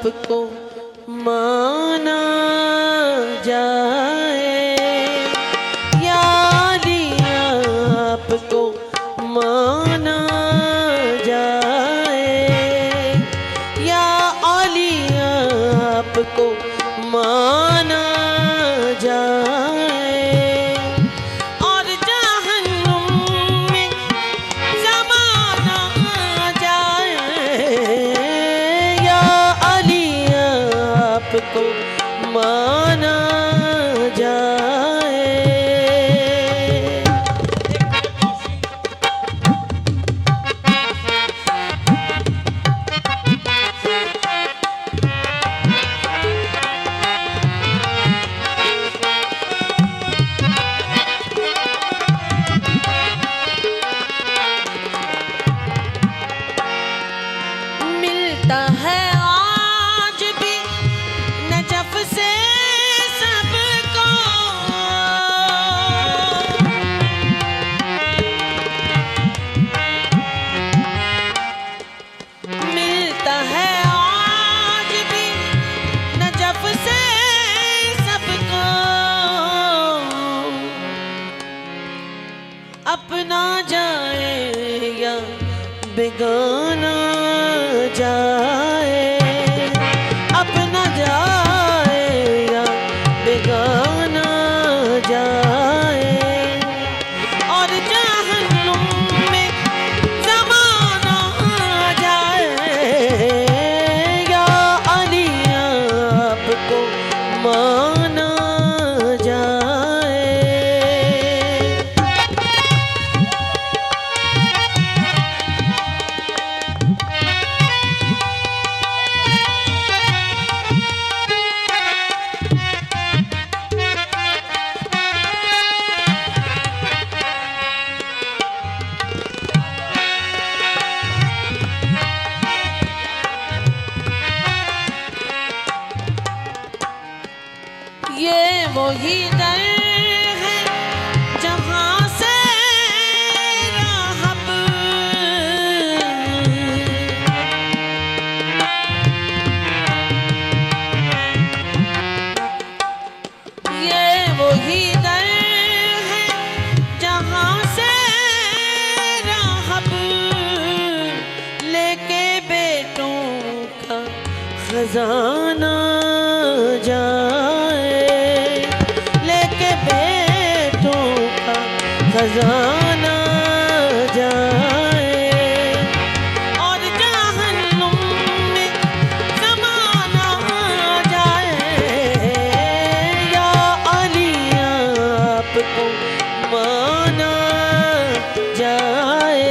आपको माना जाए, या अली आपको माना जाए, या अली आपको माना जाए, और जहन्नुम में ज़माना जाए, या अली आपको माना जाए। मिलता है आज भी नजफ से सबको, मिलता है आज भी नजफ से सबको, अपना जाए या बेगाना जाए, अपना जाए या बेगाना जाए, और जहन्नुम में ज़माना जाए, या अली आपको माना जाए। ये वही दर है जहाँ से राहब ये वही दर है जहाँ से राहब लेके बेटों का खजाना जाए, खजाना जाए, और जहन्नुम में ज़माना जाए, या अली आपको माना जाए।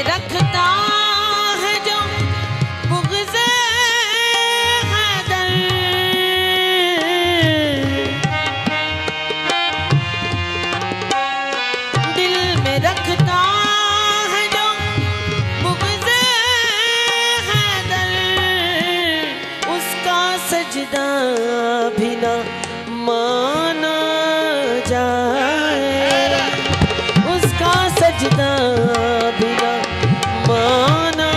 रखता है जो बुग़्ज़े हैदर, दिल में रखता है जो बुग़्ज़े हैदर, उसका सजदा भी ना माना जाए, उसका सजदा भी ना माना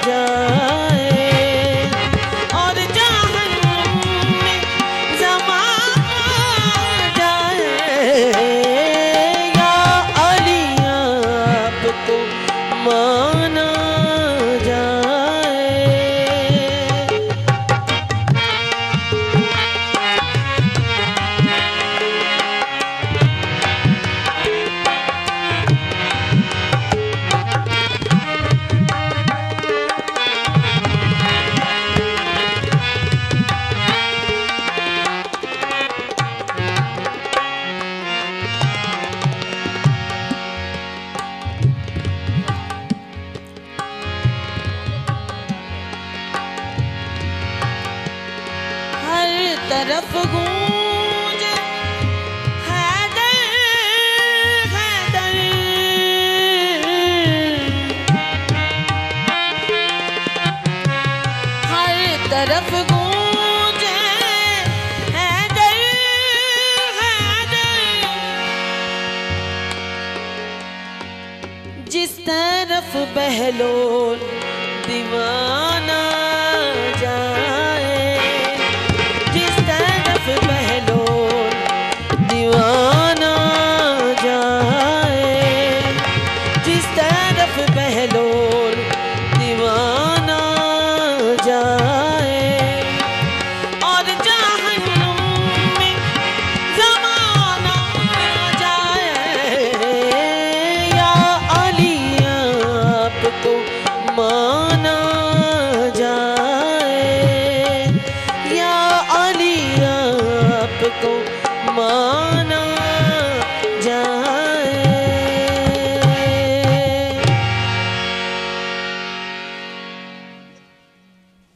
जाए, और जहन्नुम में ज़माना जाए, या अली आपको माना जाए। तरफ गूंजे जिस तरफ बहलोल दीवाना